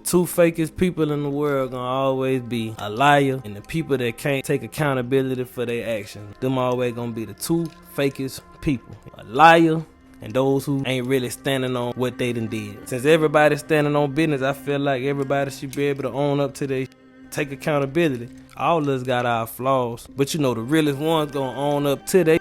two fakest people in the world gonna always be a liar and the people that can't take accountability for their actions. Them always gonna be the two fakest people. A liar and those who ain't really standing on what they done did. Since everybody's standing on business, I feel like everybody should be able to own up to their take accountability. All of us got our flaws, but the realest ones gonna own up to they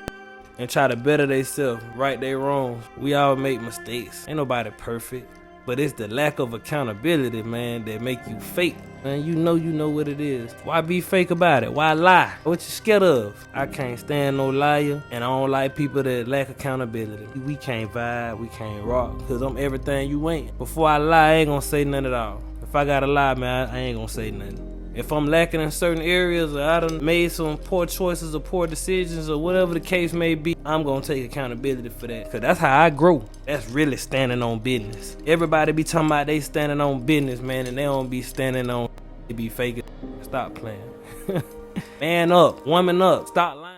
and try to better themselves, right their wrongs. We all make mistakes. Ain't nobody perfect. But it's the lack of accountability, man, that make you fake. Man, you know what it is. Why be fake about it? Why lie? What you scared of? I can't stand no liar, and I don't like people that lack accountability. We can't vibe, we can't rock, because I'm everything you ain't. Before I lie, I ain't gonna say nothing at all. If I gotta lie, man, I ain't gonna say nothing. If I'm lacking in certain areas or I done made some poor choices or poor decisions or whatever the case may be, I'm going to take accountability for that. Because that's how I grow. That's really standing on business. Everybody be talking about they standing on business, man, and they don't be standing on, they be faking. Stop playing. Man up, woman up, stop lying.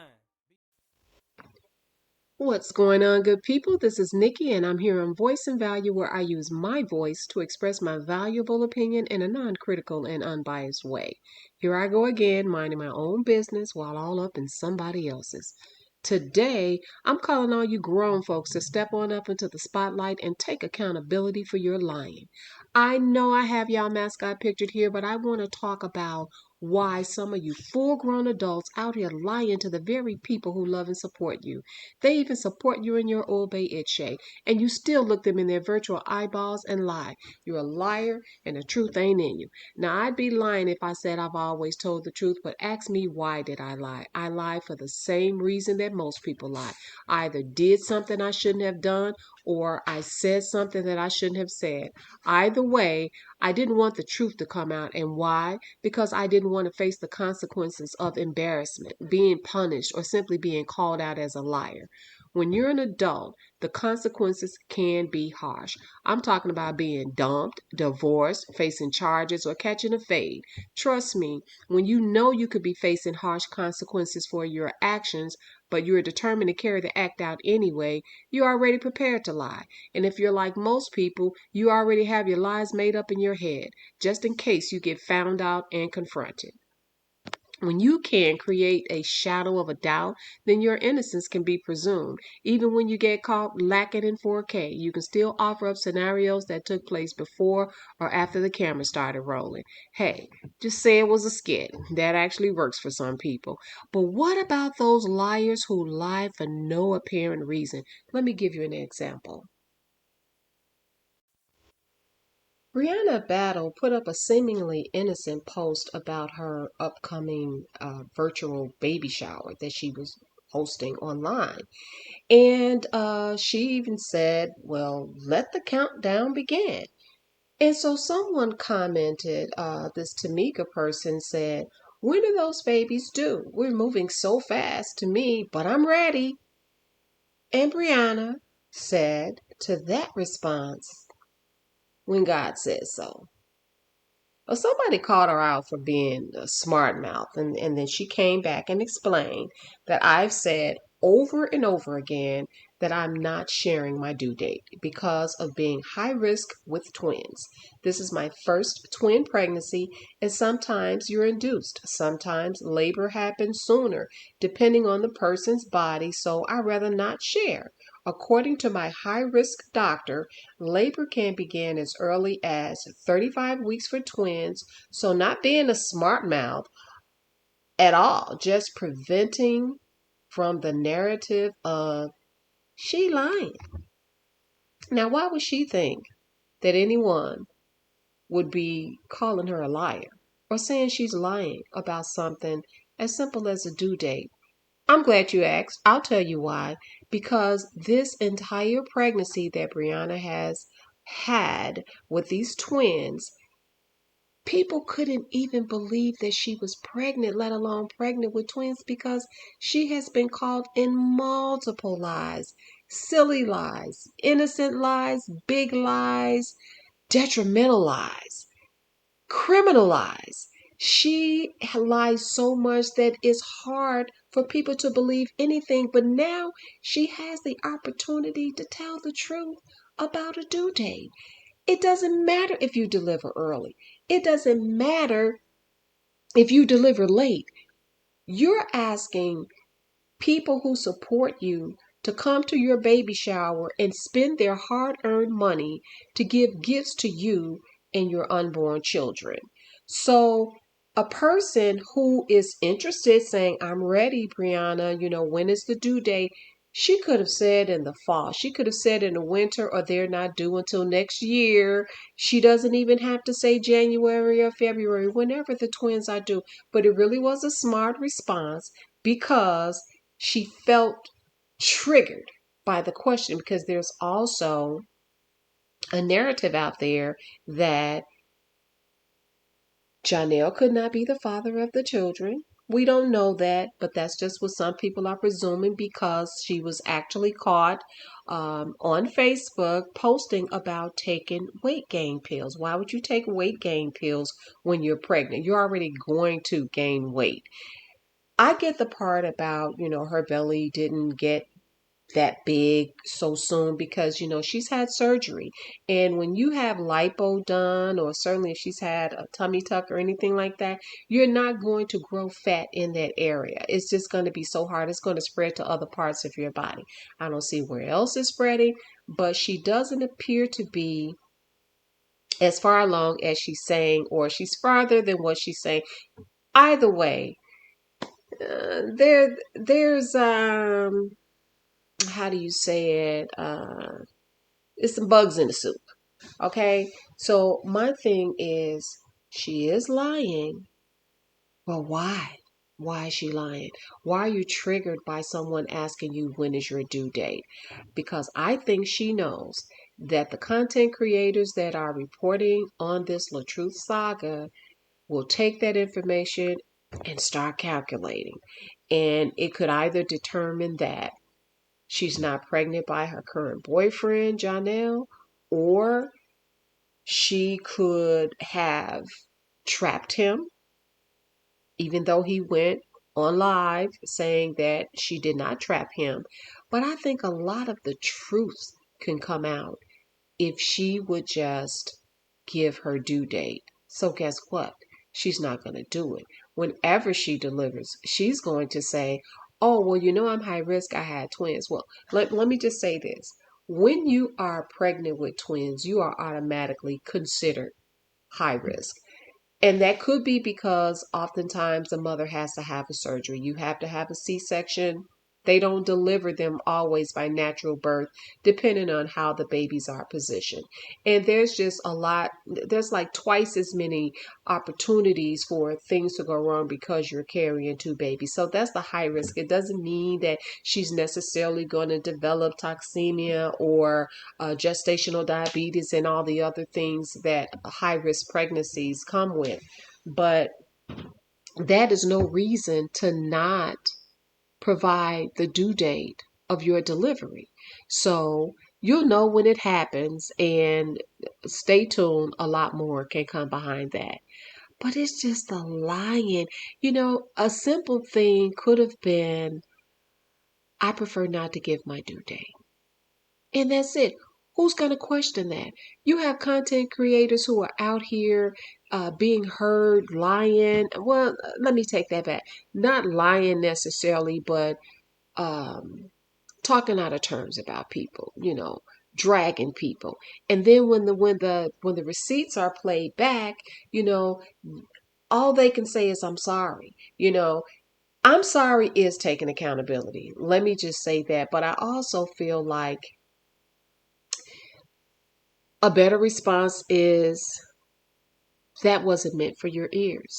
What's going on, good people? This is Nikki, and I'm here on Voice and Value, where I use my voice to express my valuable opinion in a non-critical and unbiased way. Here I go again, minding my own business while all up in somebody else's. Today, I'm calling all you grown folks to step on up into the spotlight and take accountability for your lying. I know I have y'all mascot pictured here, but I want to talk about why some of you full-grown adults out here lying to the very people who love and support you. They even support you in your old bay itchay, and you still look them in their virtual eyeballs and lie. You're a liar, and the truth ain't in you. Now, I'd be lying if I said I've always told the truth, but ask me, why did I lie? I lie for the same reason that most people lie. I either did something I shouldn't have done, or I said something that I shouldn't have said. Either way, I didn't want the truth to come out. And why? Because I didn't want to face the consequences of embarrassment, being punished, or simply being called out as a liar. When you're an adult, the consequences can be harsh. I'm talking about being dumped, divorced, facing charges, or catching a fade. Trust me, when you know you could be facing harsh consequences for your actions, but you're determined to carry the act out anyway, you're already prepared to lie. And if you're like most people, you already have your lies made up in your head, just in case you get found out and confronted. When you can create a shadow of a doubt, then your innocence can be presumed. Even when you get caught lacking in 4K, you can still offer up scenarios that took place before or after the camera started rolling. Hey, just say it was a skit. That actually works for some people. But what about those liars who lie for no apparent reason? Let me give you an example. Briana Battle put up a seemingly innocent post about her upcoming virtual baby shower that she was hosting online. And she even said, well, let the countdown begin. And so someone commented, this Tamika person said, when are those babies due? We're moving so fast to me, but I'm ready. And Briana said to that response, when God says so. Well, somebody called her out for being a smart mouth, and then she came back and explained that I've said over and over again that I'm not sharing my due date because of being high risk with twins. This is my first twin pregnancy, and sometimes you're induced. Sometimes labor happens sooner, depending on the person's body, so I'd rather not share. According to my high-risk doctor, labor can begin as early as 35 weeks for twins, so not being a smart mouth at all, just preventing from the narrative of she lying. Now, why would she think that anyone would be calling her a liar or saying she's lying about something as simple as a due date? I'm glad you asked. I'll tell you why. Because this entire pregnancy that Briana has had with these twins, people couldn't even believe that she was pregnant, let alone pregnant with twins, because she has been called in multiple lies, silly lies, innocent lies, big lies, detrimental lies, criminal lies. She lies so much that it's hard for people to believe anything. But now she has the opportunity to tell the truth about a due date. It doesn't matter if you deliver early. It doesn't matter if you deliver late. You're asking people who support you to come to your baby shower and spend their hard earned money to give gifts to you and your unborn children. So, a person who is interested saying, I'm ready, Briana, when is the due date? She could have said in the fall. She could have said in the winter, or they're not due until next year. She doesn't even have to say January or February, whenever the twins are due. But it really was a smart response because she felt triggered by the question, because there's also a narrative out there that Janelle could not be the father of the children. We don't know that, but that's just what some people are presuming because she was actually caught on Facebook posting about taking weight gain pills. Why would you take weight gain pills when you're pregnant? You're already going to gain weight. I get the part about, her belly didn't get that big so soon because she's had surgery, and when you have lipo done, or certainly if she's had a tummy tuck or anything like that, you're not going to grow fat in that area. It's just going to be so hard. It's going to spread to other parts of your body. I don't see where else it's spreading, but she doesn't appear to be as far along as she's saying, or she's farther than what she's saying. Either way, there's how do you say it? It's some bugs in the soup. Okay. So my thing is, she is lying. Well, why? Why is she lying? Why are you triggered by someone asking you when is your due date? Because I think she knows that the content creators that are reporting on this LaTruth saga will take that information and start calculating. And it could either determine that she's not pregnant by her current boyfriend, Janelle, or she could have trapped him, even though he went on live saying that she did not trap him. But I think a lot of the truth can come out if she would just give her due date. So guess what? She's not going to do it. Whenever she delivers, she's going to say, oh, well, I'm high risk. I had twins. Well, let me just say this. When you are pregnant with twins, you are automatically considered high risk. And that could be because oftentimes a mother has to have a surgery. You have to have a C-section. They don't deliver them always by natural birth, depending on how the babies are positioned. And there's just there's like twice as many opportunities for things to go wrong because you're carrying two babies. So that's the high risk. It doesn't mean that she's necessarily going to develop toxemia or gestational diabetes and all the other things that high risk pregnancies come with. But that is no reason to not provide the due date of your delivery. So you'll know when it happens, and stay tuned. A lot more can come behind that. But it's just the lying. A simple thing could have been, I prefer not to give my due date. And that's it. Who's going to question that? You have content creators who are out here being heard lying. Well, let me take that back. Not lying necessarily, but talking out of terms about people, dragging people. And then when the receipts are played back, all they can say is I'm sorry. I'm sorry is taking accountability. Let me just say that. But I also feel like a better response is, that wasn't meant for your ears.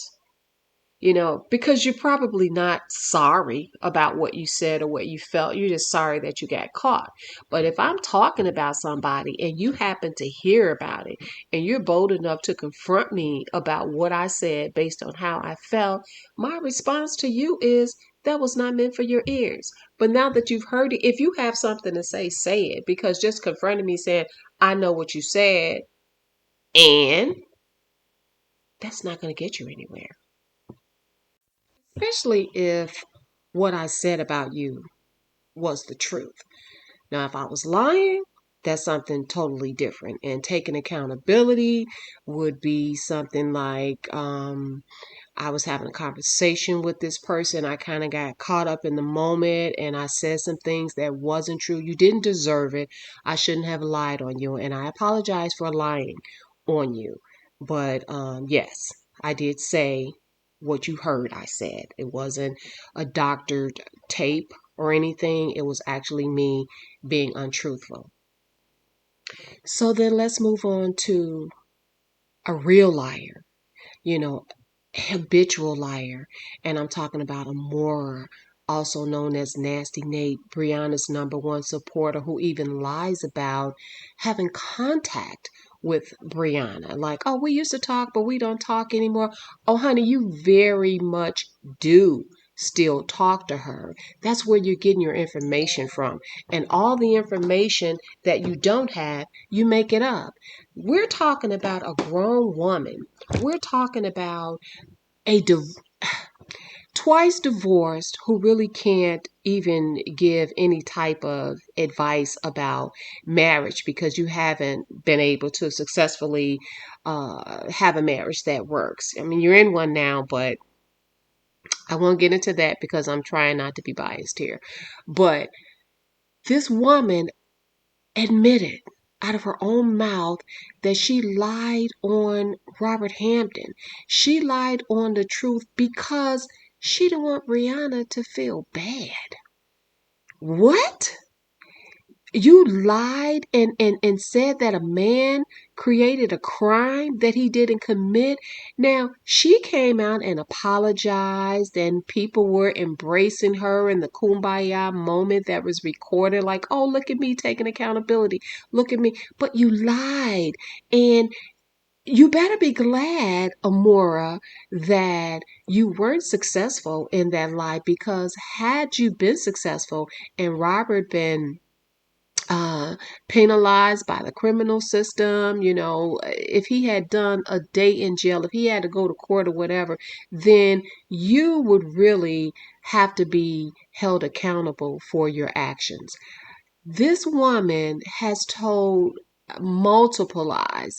Because you're probably not sorry about what you said or what you felt. You're just sorry that you got caught. But if I'm talking about somebody and you happen to hear about it and you're bold enough to confront me about what I said based on how I felt, my response to you is, that was not meant for your ears. But now that you've heard it, if you have something to say it. Because just confronting me saying, I know what you said, and that's not going to get you anywhere. Especially if what I said about you was the truth. Now, if I was lying, that's something totally different. And taking accountability would be something like, I was having a conversation with this person. I kind of got caught up in the moment and I said some things that wasn't true. You didn't deserve it. I shouldn't have lied on you. And I apologize for lying on you. But yes, I did say what you heard I said. It wasn't a doctored tape or anything. It was actually me being untruthful. So then let's move on to a real liar. You know, habitual liar. And I'm talking about Amora, also known as Nasty Nate, Briana's #1 supporter, who even lies about having contact with Briana. Like, oh, we used to talk, but we don't talk anymore. Oh, honey, you very much do still talk to her. That's where you're getting your information from. And all the information that you don't have, you make it up. We're talking about a grown woman. We're talking about a twice divorced who really can't even give any type of advice about marriage because you haven't been able to successfully have a marriage that works. I mean, you're in one now, but I won't get into that because I'm trying not to be biased here. But this woman admitted out of her own mouth that she lied on Robert Hampton. She lied on the truth because she didn't want Briana to feel bad. What? You lied and said that a man created a crime that he didn't commit. Now, she came out and apologized, and people were embracing her in the kumbaya moment that was recorded, like, oh, look at me taking accountability. Look at me. But you lied. And you better be glad, Amora, that you weren't successful in that lie, because had you been successful and Robert been uh, penalized by the criminal system, if he had done a day in jail, if he had to go to court or whatever, then you would really have to be held accountable for your actions. This woman has told multiple lies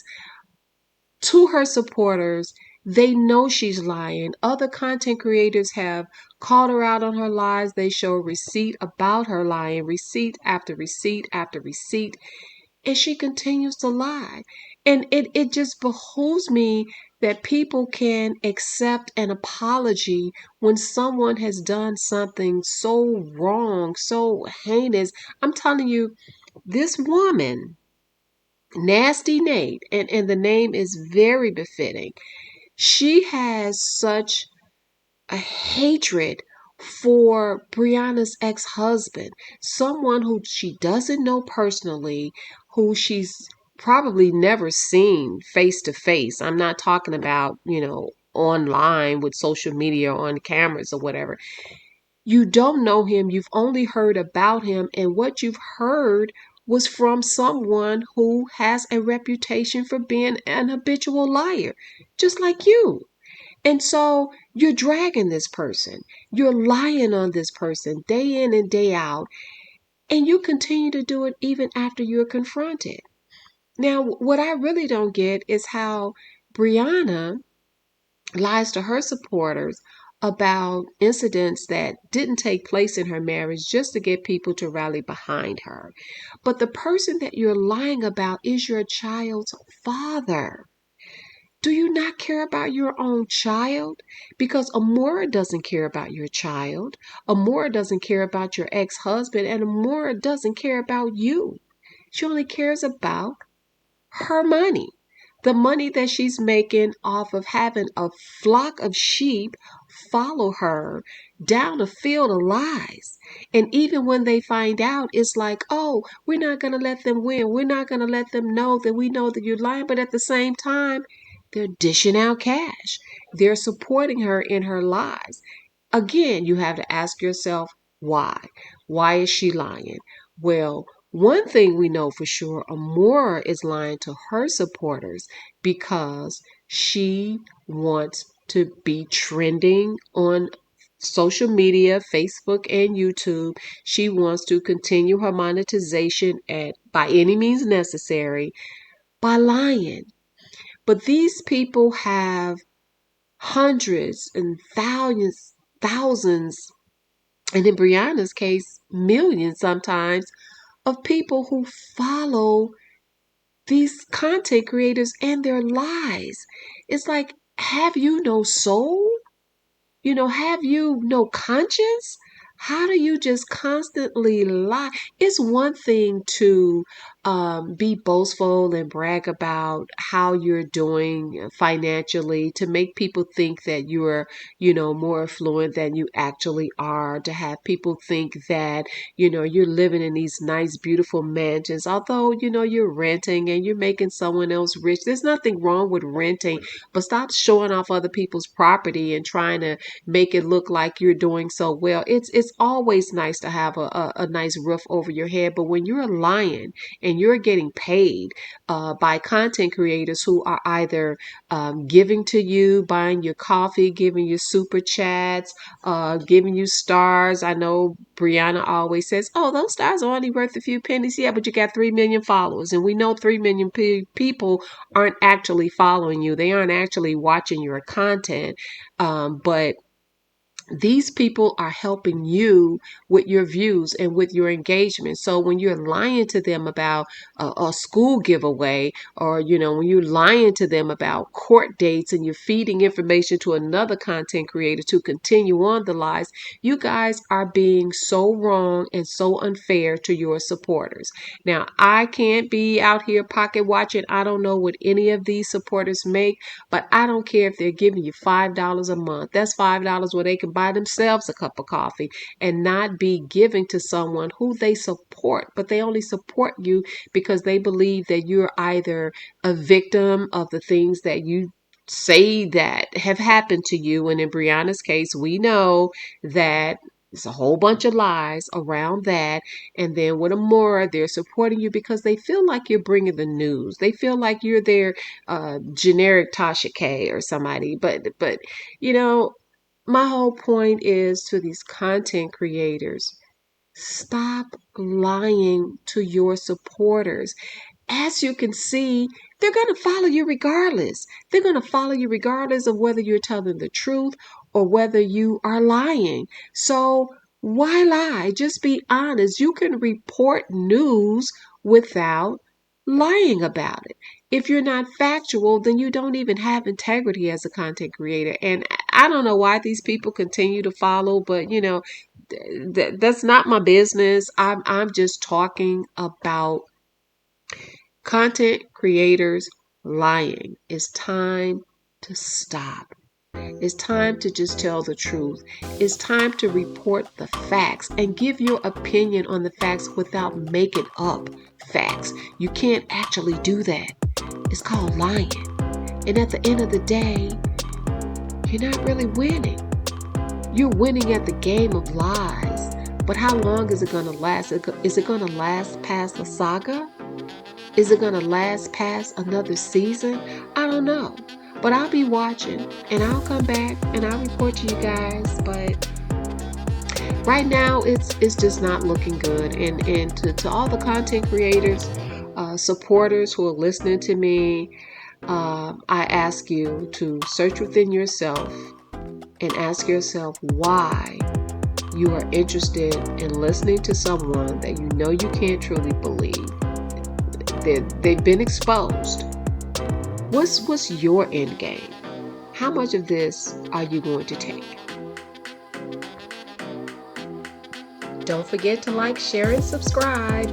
to her supporters. They know she's lying. Other content creators have called her out on her lies. They show receipt about her lying, receipt after receipt after receipt, and she continues to lie. And it just behooves me that people can accept an apology when someone has done something so wrong, so heinous. I'm telling you, this woman, Nasty Nate, and the name is very befitting. She has such a hatred for Briana's ex-husband, someone who she doesn't know personally, who she's probably never seen face to face. I'm not talking about, online with social media or on cameras or whatever. You don't know him, you've only heard about him, and what you've heard was from someone who has a reputation for being an habitual liar, just like you. And so you're dragging this person, you're lying on this person day in and day out, and you continue to do it even after you're confronted. Now, what I really don't get is how Briana lies to her supporters about incidents that didn't take place in her marriage just to get people to rally behind her. But the person that you're lying about is your child's father. Do you not care about your own child? Because Amora doesn't care about your child. Amora doesn't care about your ex-husband, and Amora doesn't care about you. She only cares about her money. The money that she's making off of having a flock of sheep follow her down a field of lies. And even when they find out, it's like, oh, we're not going to let them win. We're not going to let them know that we know that you're lying. But at the same time, they're dishing out cash. They're supporting her in her lies. Again, you have to ask yourself, why? Why is she lying? Well, one thing we know for sure, Amora is lying to her supporters because she wants to be trending on social media, Facebook and YouTube. She wants to continue her monetization by any means necessary by lying. But these people have hundreds and thousands, and in Briana's case, millions sometimes, of people who follow these content creators and their lies. It's like, have you no soul? Have you no conscience? How do you just constantly lie? It's one thing to be boastful and brag about how you're doing financially, to make people think that you're, more affluent than you actually are, to have people think that, you're living in these nice, beautiful mansions, although, you're renting and you're making someone else rich. There's nothing wrong with renting, but stop showing off other people's property and trying to make it look like you're doing so well. It's always nice to have a nice roof over your head, but when you're lying and you're getting paid by content creators who are either giving to you, buying your coffee, giving you super chats, giving you stars. I know Briana always says, "Oh, those stars are only worth a few pennies." Yeah, but you got 3 million followers, and we know 3 million people aren't actually following you. They aren't actually watching your content, but these people are helping you with your views and with your engagement. So when you're lying to them about a school giveaway, or when you're lying to them about court dates and you're feeding information to another content creator to continue on the lies, you guys are being so wrong and so unfair to your supporters. Now, I can't be out here pocket watching. I don't know what any of these supporters make, but I don't care if they're giving you $5 a month. That's $5 where they can buy themselves a cup of coffee and not be giving to someone who they support. But they only support you because they believe that you're either a victim of the things that you say that have happened to you. And in Briana's case, we know that it's a whole bunch of lies around that. And then with Amora, they're supporting you because they feel like you're bringing the news. They feel like you're their generic Tasha K or somebody. But my whole point is to these content creators: stop lying to your supporters. As you can see, they're going to follow you regardless. They're going to follow you regardless of whether you're telling the truth or whether you are lying. So why lie? Just be honest. You can report news without lying about it. If you're not factual, then you don't even have integrity as a content creator. And I don't know why these people continue to follow, but that's not my business. I'm just talking about content creators lying. It's time to stop. It's time to just tell the truth. It's time to report the facts and give your opinion on the facts without making up facts. You can't actually do that. It's called lying. And at the end of the day, you're not really winning. You're winning at the game of lies. But how long is it going to last? Is it going to last past the saga? Is it going to last past another season? I don't know. But I'll be watching, and I'll come back and I'll report to you guys. But right now, it's just not looking good. And to all the content creators, supporters who are listening to me, I ask you to search within yourself and ask yourself why you are interested in listening to someone that you know you can't truly believe. They've been exposed. What's your end game? How much of this are you going to take? Don't forget to like, share, and subscribe.